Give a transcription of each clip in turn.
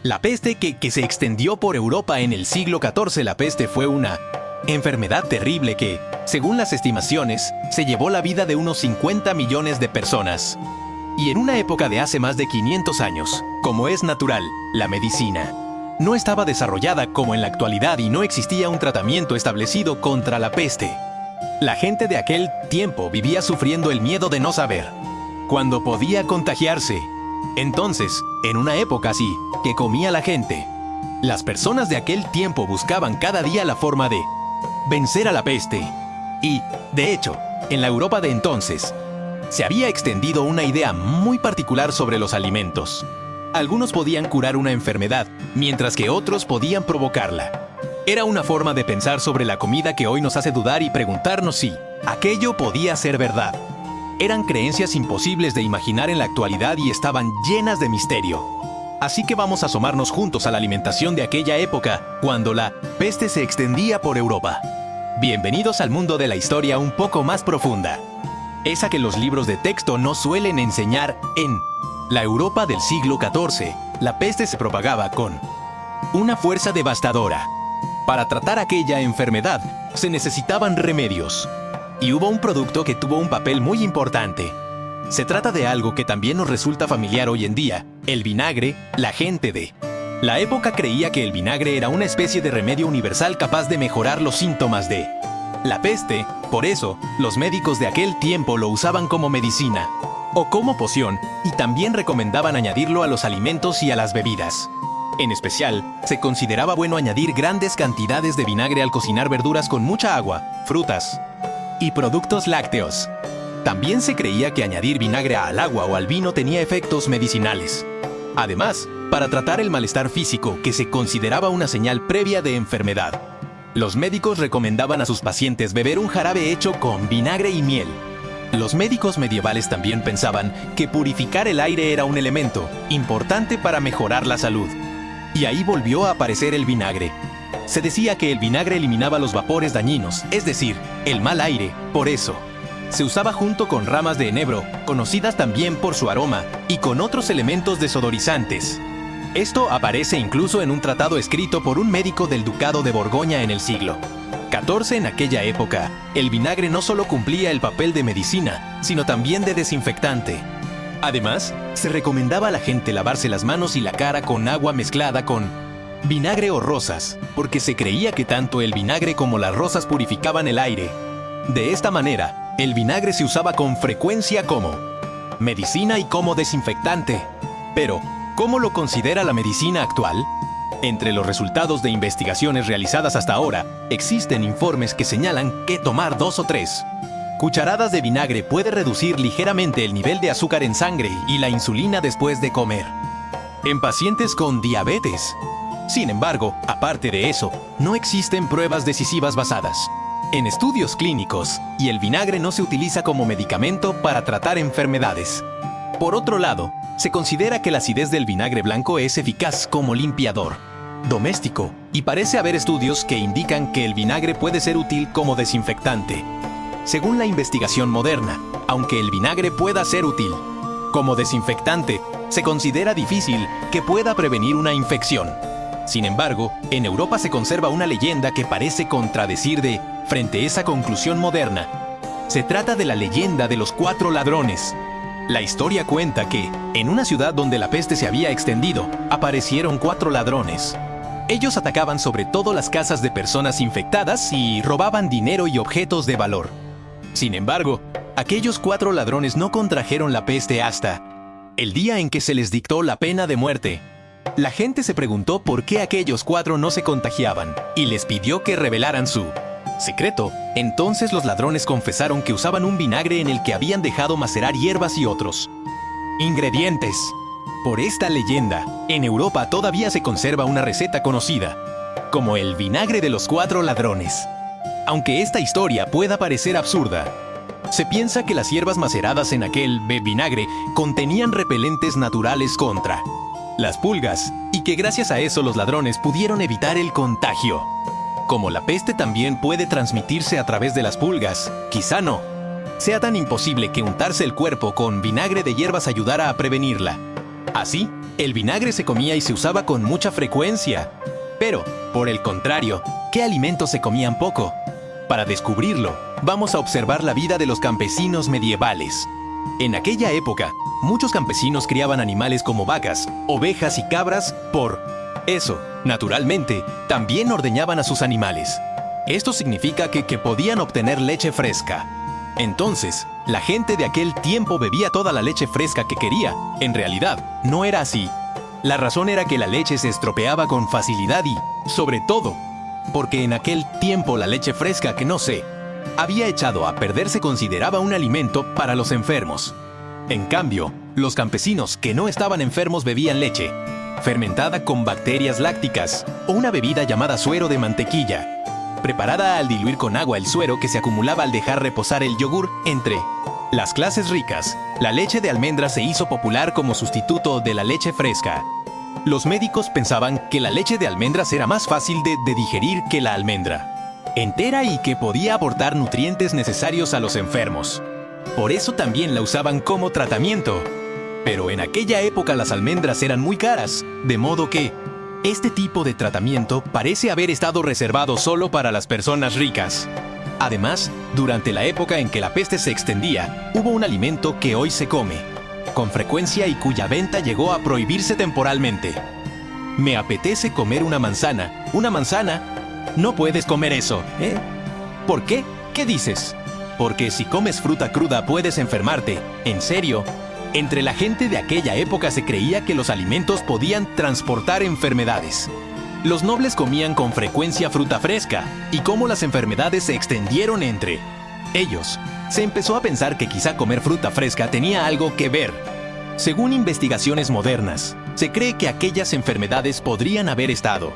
La peste que se extendió por Europa en el siglo XIV. La peste fue una enfermedad terrible que, según las estimaciones, se llevó la vida de unos 50 millones de personas. Y en una época de hace más de 500 años, como es natural, la medicina no estaba desarrollada como en la actualidad y no existía un tratamiento establecido contra la peste. La gente de aquel tiempo vivía sufriendo el miedo de no saber cuándo podía contagiarse. Entonces, en una época así, que comía la gente, las personas de aquel tiempo buscaban cada día la forma de vencer a la peste. Y, de hecho, en la Europa de entonces, se había extendido una idea muy particular sobre los alimentos. Algunos podían curar una enfermedad, mientras que otros podían provocarla. Era una forma de pensar sobre la comida que hoy nos hace dudar y preguntarnos si aquello podía ser verdad. Eran creencias imposibles de imaginar en la actualidad y estaban llenas de misterio. Así que vamos a asomarnos juntos a la alimentación de aquella época, cuando la peste se extendía por Europa. Bienvenidos al mundo de la historia un poco más profunda. Esa que los libros de texto no suelen enseñar. En la Europa del siglo XIV, la peste se propagaba con una fuerza devastadora. Para tratar aquella enfermedad, se necesitaban remedios. Y hubo un producto que tuvo un papel muy importante. Se trata de algo que también nos resulta familiar hoy en día, el vinagre. La gente de la época creía que el vinagre era una especie de remedio universal capaz de mejorar los síntomas de la peste. Por eso, los médicos de aquel tiempo lo usaban como medicina o como poción, y también recomendaban añadirlo a los alimentos y a las bebidas. En especial, se consideraba bueno añadir grandes cantidades de vinagre al cocinar verduras con mucha agua, frutas y productos lácteos. También se creía que añadir vinagre al agua o al vino tenía efectos medicinales. Además, para tratar el malestar físico, que se consideraba una señal previa de enfermedad, los médicos recomendaban a sus pacientes beber un jarabe hecho con vinagre y miel. Los médicos medievales también pensaban que purificar el aire era un elemento importante para mejorar la salud. Y ahí volvió a aparecer el vinagre. Se decía que el vinagre eliminaba los vapores dañinos, es decir, el mal aire. Por eso, se usaba junto con ramas de enebro, conocidas también por su aroma, y con otros elementos desodorizantes. Esto aparece incluso en un tratado escrito por un médico del Ducado de Borgoña en el siglo XIV. En aquella época, el vinagre no solo cumplía el papel de medicina, sino también de desinfectante. Además, se recomendaba a la gente lavarse las manos y la cara con agua mezclada con vinagre o rosas, porque se creía que tanto el vinagre como las rosas purificaban el aire. De esta manera, el vinagre se usaba con frecuencia como medicina y como desinfectante. Pero, ¿cómo lo considera la medicina actual? Entre los resultados de investigaciones realizadas hasta ahora, existen informes que señalan que tomar 2 o 3 cucharadas de vinagre puede reducir ligeramente el nivel de azúcar en sangre y la insulina después de comer en pacientes con diabetes. Sin embargo, aparte de eso, no existen pruebas decisivas basadas en estudios clínicos, y el vinagre no se utiliza como medicamento para tratar enfermedades. Por otro lado, se considera que la acidez del vinagre blanco es eficaz como limpiador doméstico, y parece haber estudios que indican que el vinagre puede ser útil como desinfectante. Según la investigación moderna, aunque el vinagre pueda ser útil como desinfectante, se considera difícil que pueda prevenir una infección. Sin embargo, en Europa se conserva una leyenda que parece contradecir frente a esa conclusión moderna. Se trata de la leyenda de los 4 ladrones. La historia cuenta que, en una ciudad donde la peste se había extendido, aparecieron 4 ladrones. Ellos atacaban sobre todo las casas de personas infectadas y robaban dinero y objetos de valor. Sin embargo, aquellos 4 ladrones no contrajeron la peste hasta el día en que se les dictó la pena de muerte. La gente se preguntó por qué aquellos 4 no se contagiaban y les pidió que revelaran su secreto. Entonces los ladrones confesaron que usaban un vinagre en el que habían dejado macerar hierbas y otros ingredientes. Por esta leyenda, en Europa todavía se conserva una receta conocida como el vinagre de los 4 ladrones. Aunque esta historia pueda parecer absurda, se piensa que las hierbas maceradas en aquel vinagre contenían repelentes naturales contra las pulgas, y que gracias a eso los ladrones pudieron evitar el contagio. Como la peste también puede transmitirse a través de las pulgas, quizá no sea tan imposible que untarse el cuerpo con vinagre de hierbas ayudara a prevenirla. Así, El vinagre se comía y se usaba con mucha frecuencia. Pero, por el contrario, ¿qué alimentos se comían poco? Para descubrirlo, vamos a observar la vida de los campesinos medievales. En aquella época, muchos campesinos criaban animales como vacas, ovejas y cabras por eso. Naturalmente, también ordeñaban a sus animales. Esto significa que podían obtener leche fresca. Entonces, la gente de aquel tiempo bebía toda la leche fresca que quería. En realidad, no era así. La razón era que la leche se estropeaba con facilidad y, sobre todo, porque en aquel tiempo la leche fresca que no se había echado a perder se consideraba un alimento para los enfermos. En cambio, los campesinos que no estaban enfermos bebían leche fermentada con bacterias lácticas o una bebida llamada suero de mantequilla, preparada al diluir con agua el suero que se acumulaba al dejar reposar el yogur. Entre las clases ricas, la leche de almendra se hizo popular como sustituto de la leche fresca. Los médicos pensaban que la leche de almendras era más fácil de digerir que la almendra entera y que podía aportar nutrientes necesarios a los enfermos. Por eso también la usaban como tratamiento. Pero en aquella época las almendras eran muy caras, de modo que este tipo de tratamiento parece haber estado reservado solo para las personas ricas. Además, durante la época en que la peste se extendía, hubo un alimento que hoy se come con frecuencia y cuya venta llegó a prohibirse temporalmente. Me apetece comer una manzana. ¿Una manzana? No puedes comer eso, ¿eh? ¿Por qué? ¿Qué dices? Porque si comes fruta cruda puedes enfermarte. ¿En serio? Entre la gente de aquella época se creía que los alimentos podían transportar enfermedades. Los nobles comían con frecuencia fruta fresca, y como las enfermedades se extendieron entre ellos, se empezó a pensar que quizá comer fruta fresca tenía algo que ver. Según investigaciones modernas, se cree que aquellas enfermedades podrían haber estado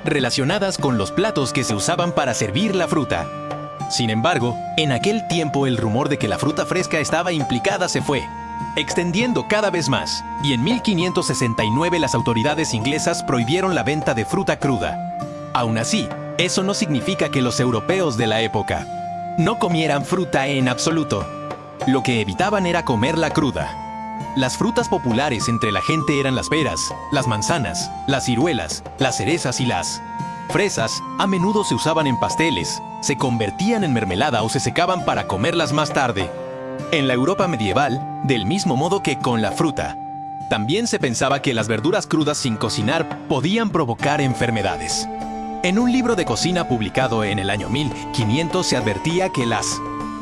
relacionadas con los platos que se usaban para servir la fruta. Sin embargo, en aquel tiempo el rumor de que la fruta fresca estaba implicada se fue extendiendo cada vez más, y en 1569 las autoridades inglesas prohibieron la venta de fruta cruda. Aún así, eso no significa que los europeos de la época no comieran fruta en absoluto. Lo que evitaban era comerla cruda. Las frutas populares entre la gente eran las peras, las manzanas, las ciruelas, las cerezas y las fresas. A menudo se usaban en pasteles, se convertían en mermelada o se secaban para comerlas más tarde. En la Europa medieval, del mismo modo que con la fruta, también se pensaba que las verduras crudas sin cocinar podían provocar enfermedades. En un libro de cocina publicado en el año 1500 se advertía que las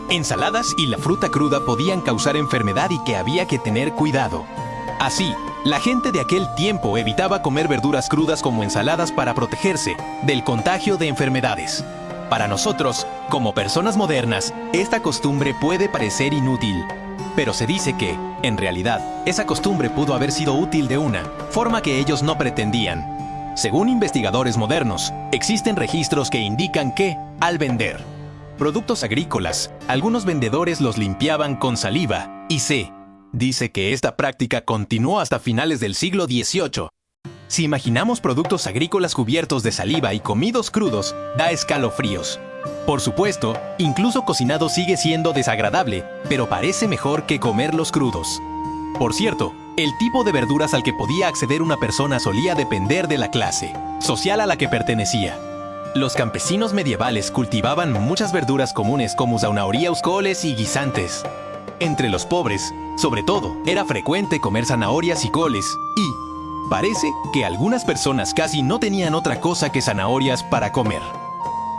ensaladas y la fruta cruda podían causar enfermedad y que había que tener cuidado. Así, la gente de aquel tiempo evitaba comer verduras crudas como ensaladas para protegerse del contagio de enfermedades. Para nosotros, como personas modernas, esta costumbre puede parecer inútil. Pero se dice que, en realidad, esa costumbre pudo haber sido útil de una forma que ellos no pretendían. Según investigadores modernos, existen registros que indican que, al vender productos agrícolas, algunos vendedores los limpiaban con saliva, y se dice que esta práctica continuó hasta finales del siglo XVIII. Si imaginamos productos agrícolas cubiertos de saliva y comidos crudos, da escalofríos. Por supuesto, incluso cocinado sigue siendo desagradable, pero parece mejor que comerlos crudos. Por cierto, el tipo de verduras al que podía acceder una persona solía depender de la clase social a la que pertenecía. Los campesinos medievales cultivaban muchas verduras comunes como zanahorias, coles y guisantes. Entre los pobres, sobre todo, era frecuente comer zanahorias y coles, y parece que algunas personas casi no tenían otra cosa que zanahorias para comer.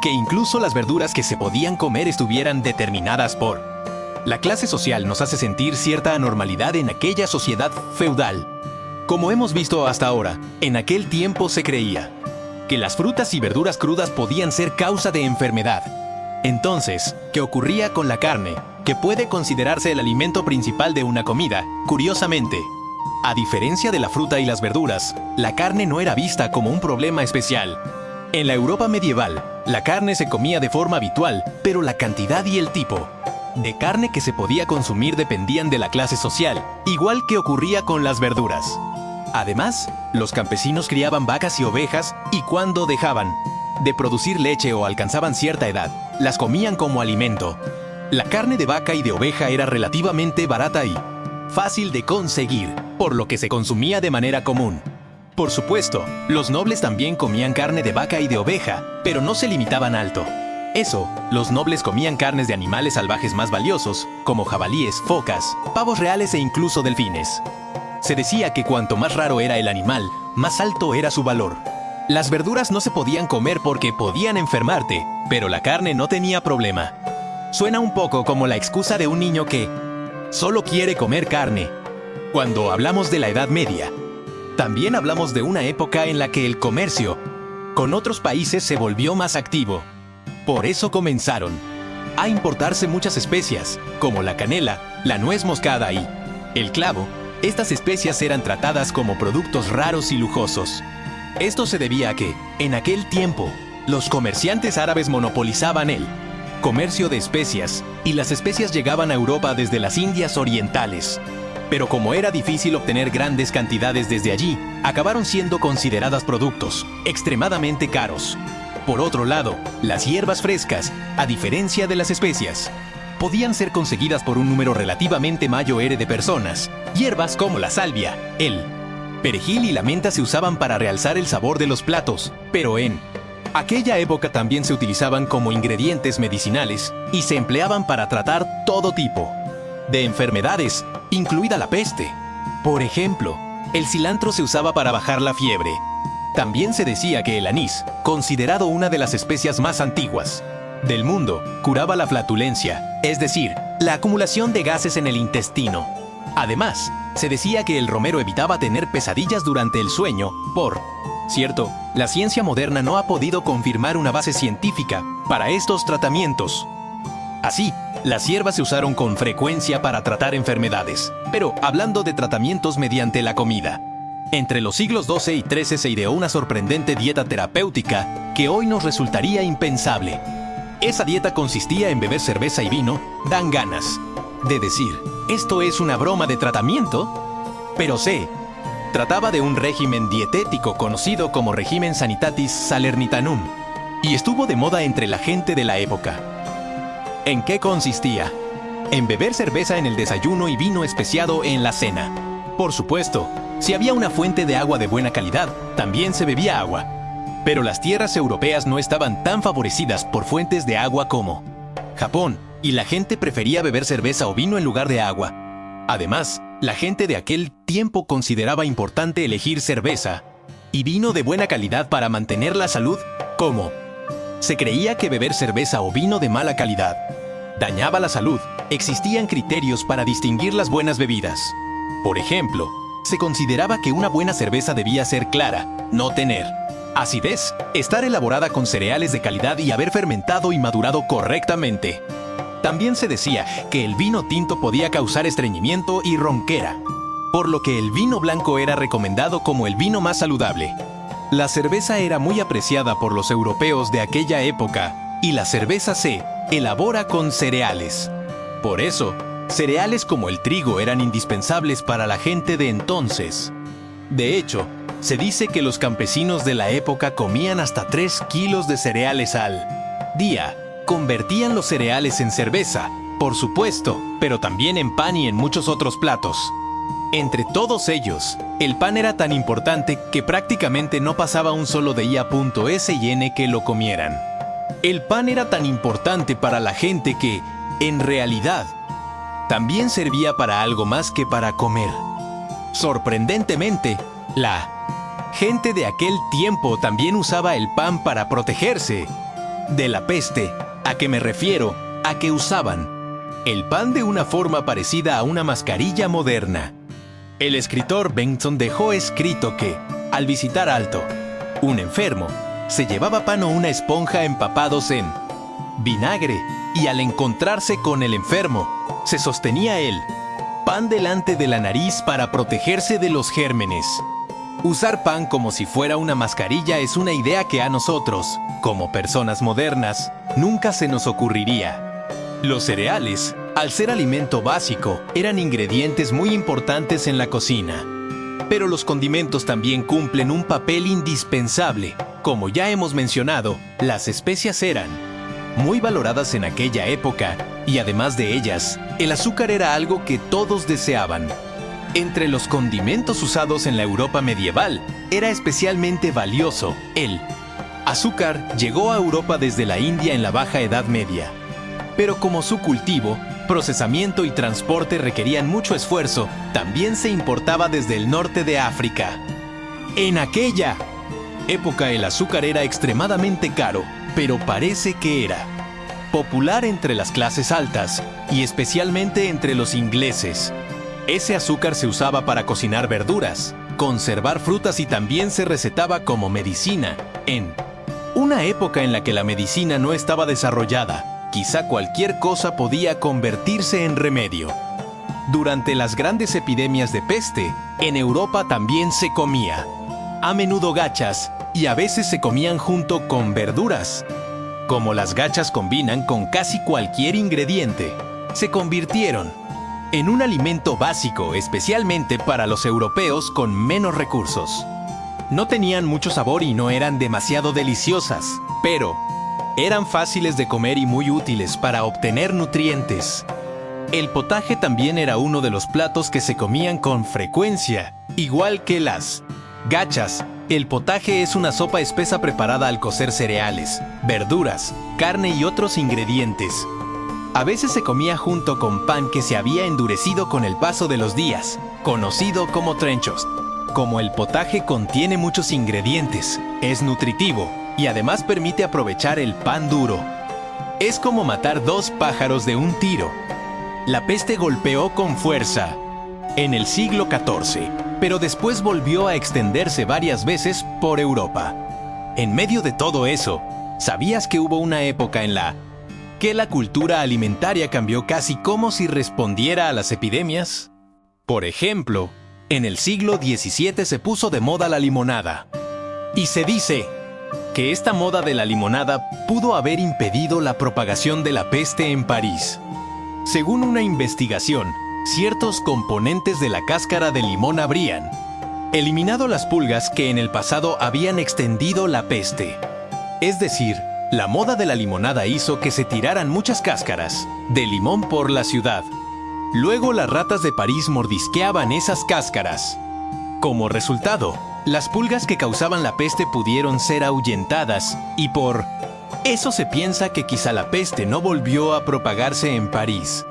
Que incluso las verduras que se podían comer estuvieran determinadas por la clase social nos hace sentir cierta anormalidad en aquella sociedad feudal. Como hemos visto hasta ahora, en aquel tiempo se creía que las frutas y verduras crudas podían ser causa de enfermedad. Entonces, ¿qué ocurría con la carne, que puede considerarse el alimento principal de una comida? Curiosamente, a diferencia de la fruta y las verduras, la carne no era vista como un problema especial. En la Europa medieval, la carne se comía de forma habitual, pero la cantidad y el tipo de carne que se podía consumir dependían de la clase social, igual que ocurría con las verduras. Además, los campesinos criaban vacas y ovejas, y cuando dejaban de producir leche o alcanzaban cierta edad, las comían como alimento. La carne de vaca y de oveja era relativamente barata y fácil de conseguir. por lo que se consumía de manera común. Por supuesto, los nobles también comían carne de vaca y de oveja, pero no se limitaban a alto. Eso, los nobles comían carnes de animales salvajes más valiosos, como jabalíes, focas, pavos reales e incluso delfines. Se decía que cuanto más raro era el animal, más alto era su valor. Las verduras no se podían comer porque podían enfermarte, pero la carne no tenía problema. Suena un poco como la excusa de un niño que solo quiere comer carne. Cuando hablamos de la Edad Media, también hablamos de una época en la que el comercio con otros países se volvió más activo. Por eso comenzaron a importarse muchas especias, como la canela, la nuez moscada y el clavo. Estas especias eran tratadas como productos raros y lujosos. Esto se debía a que, en aquel tiempo, los comerciantes árabes monopolizaban el comercio de especias, y las especias llegaban a Europa desde las Indias Orientales. Pero como era difícil obtener grandes cantidades desde allí, acabaron siendo consideradas productos extremadamente caros. Por otro lado, las hierbas frescas, a diferencia de las especias, podían ser conseguidas por un número relativamente mayor de personas. Hierbas como la salvia, el perejil y la menta se usaban para realzar el sabor de los platos, pero en aquella época también se utilizaban como ingredientes medicinales y se empleaban para tratar todo tipo de enfermedades, incluida la peste. Por ejemplo, el cilantro se usaba para bajar la fiebre. También se decía que el anís, considerado una de las especias más antiguas del mundo, curaba la flatulencia, es decir, la acumulación de gases en el intestino. Además, se decía que el romero evitaba tener pesadillas durante el sueño. Por cierto, la ciencia moderna no ha podido confirmar una base científica para estos tratamientos. Así, las hierbas se usaron con frecuencia para tratar enfermedades. Pero hablando de tratamientos mediante la comida, entre los siglos XII y XIII se ideó una sorprendente dieta terapéutica que hoy nos resultaría impensable. Esa dieta consistía en beber cerveza y vino, dan ganas de decir, ¿esto es una broma de tratamiento? Pero se trataba de un régimen dietético conocido como Regimen Sanitatis Salernitanum, y estuvo de moda entre la gente de la época. ¿En qué consistía? En beber cerveza en el desayuno y vino especiado en la cena. Por supuesto, si había una fuente de agua de buena calidad, también se bebía agua. Pero las tierras europeas no estaban tan favorecidas por fuentes de agua como Japón, y la gente prefería beber cerveza o vino en lugar de agua. Además, la gente de aquel tiempo consideraba importante elegir cerveza y vino de buena calidad para mantener la salud, como se creía que beber cerveza o vino de mala calidad dañaba la salud. Existían criterios para distinguir las buenas bebidas. Por ejemplo, se consideraba que una buena cerveza debía ser clara, no tener acidez, estar elaborada con cereales de calidad y haber fermentado y madurado correctamente. También se decía que el vino tinto podía causar estreñimiento y ronquera, por lo que el vino blanco era recomendado como el vino más saludable. La cerveza era muy apreciada por los europeos de aquella época, y la cerveza se elabora con cereales. Por eso, cereales como el trigo eran indispensables para la gente de entonces. De hecho, se dice que los campesinos de la época comían hasta 3 kilos de cereales al día. Convertían los cereales en cerveza, por supuesto, pero también en pan y en muchos otros platos. Entre todos ellos, el pan era tan importante que prácticamente no pasaba un solo día .s&n que lo comieran. El pan era tan importante para la gente que, en realidad, también servía para algo más que para comer. Sorprendentemente, la gente de aquel tiempo también usaba el pan para protegerse de la peste. ¿A qué me refiero? A que usaban el pan de una forma parecida a una mascarilla moderna. El escritor Benson dejó escrito que, al visitar Alto, un enfermo se llevaba pan o una esponja empapados en vinagre, y al encontrarse con el enfermo, se sostenía el pan delante de la nariz para protegerse de los gérmenes. Usar pan como si fuera una mascarilla es una idea que a nosotros, como personas modernas, nunca se nos ocurriría. Los cereales, al ser alimento básico, eran ingredientes muy importantes en la cocina. Pero los condimentos también cumplen un papel indispensable. Como ya hemos mencionado, las especias eran muy valoradas en aquella época, y además de ellas, el azúcar era algo que todos deseaban. Entre los condimentos usados en la Europa medieval, era especialmente valioso el azúcar. Llegó a Europa desde la India en la Baja Edad Media. Pero como su cultivo, procesamiento y transporte requerían mucho esfuerzo, también se importaba desde el norte de África. En aquella época el azúcar era extremadamente caro, pero parece que era popular entre las clases altas y especialmente entre los ingleses. Ese azúcar se usaba para cocinar verduras, conservar frutas y también se recetaba como medicina. En una época en la que la medicina no estaba desarrollada, quizá cualquier cosa podía convertirse en remedio. Durante las grandes epidemias de peste, en Europa también se comía, a menudo gachas, y a veces se comían junto con verduras. Como las gachas combinan con casi cualquier ingrediente, se convirtieron en un alimento básico, especialmente para los europeos con menos recursos. No tenían mucho sabor y no eran demasiado deliciosas, pero eran fáciles de comer y muy útiles para obtener nutrientes. El potaje también era uno de los platos que se comían con frecuencia, igual que las gachas. El potaje es una sopa espesa preparada al cocer cereales, verduras, carne y otros ingredientes. A veces se comía junto con pan que se había endurecido con el paso de los días, conocido como trenchos. Como el potaje contiene muchos ingredientes, es nutritivo y además permite aprovechar el pan duro. Es como matar dos pájaros de un tiro. La peste golpeó con fuerza en el siglo XIV, pero después volvió a extenderse varias veces por Europa. En medio de todo eso, ¿sabías que hubo una época en la que la cultura alimentaria cambió casi como si respondiera a las epidemias? Por ejemplo, en el siglo XVII se puso de moda la limonada. Y se dice que esta moda de la limonada pudo haber impedido la propagación de la peste en París. Según una investigación, ciertos componentes de la cáscara de limón habrían eliminado las pulgas que en el pasado habían extendido la peste. Es decir, la moda de la limonada hizo que se tiraran muchas cáscaras de limón por la ciudad. Luego las ratas de París mordisqueaban esas cáscaras. Como resultado, las pulgas que causaban la peste pudieron ser ahuyentadas y por eso se piensa que quizá la peste no volvió a propagarse en París.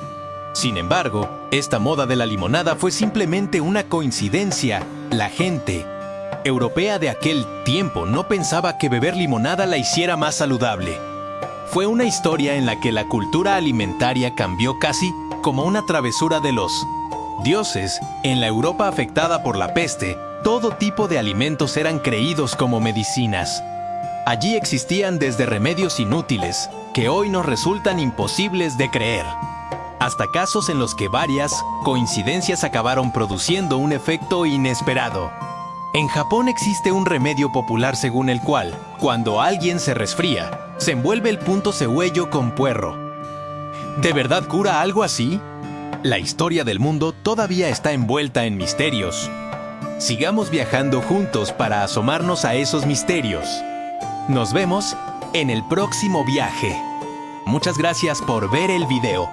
Sin embargo, esta moda de la limonada fue simplemente una coincidencia. La gente europea de aquel tiempo no pensaba que beber limonada la hiciera más saludable. Fue una historia en la que la cultura alimentaria cambió casi como una travesura de los dioses. En la Europa afectada por la peste, todo tipo de alimentos eran creídos como medicinas. Allí existían desde remedios inútiles, que hoy nos resultan imposibles de creer, hasta casos en los que varias coincidencias acabaron produciendo un efecto inesperado. En Japón existe un remedio popular según el cual, cuando alguien se resfría, se envuelve el punto cegüello con puerro. ¿De verdad cura algo así? La historia del mundo todavía está envuelta en misterios. Sigamos viajando juntos para asomarnos a esos misterios. Nos vemos en el próximo viaje. Muchas gracias por ver el video.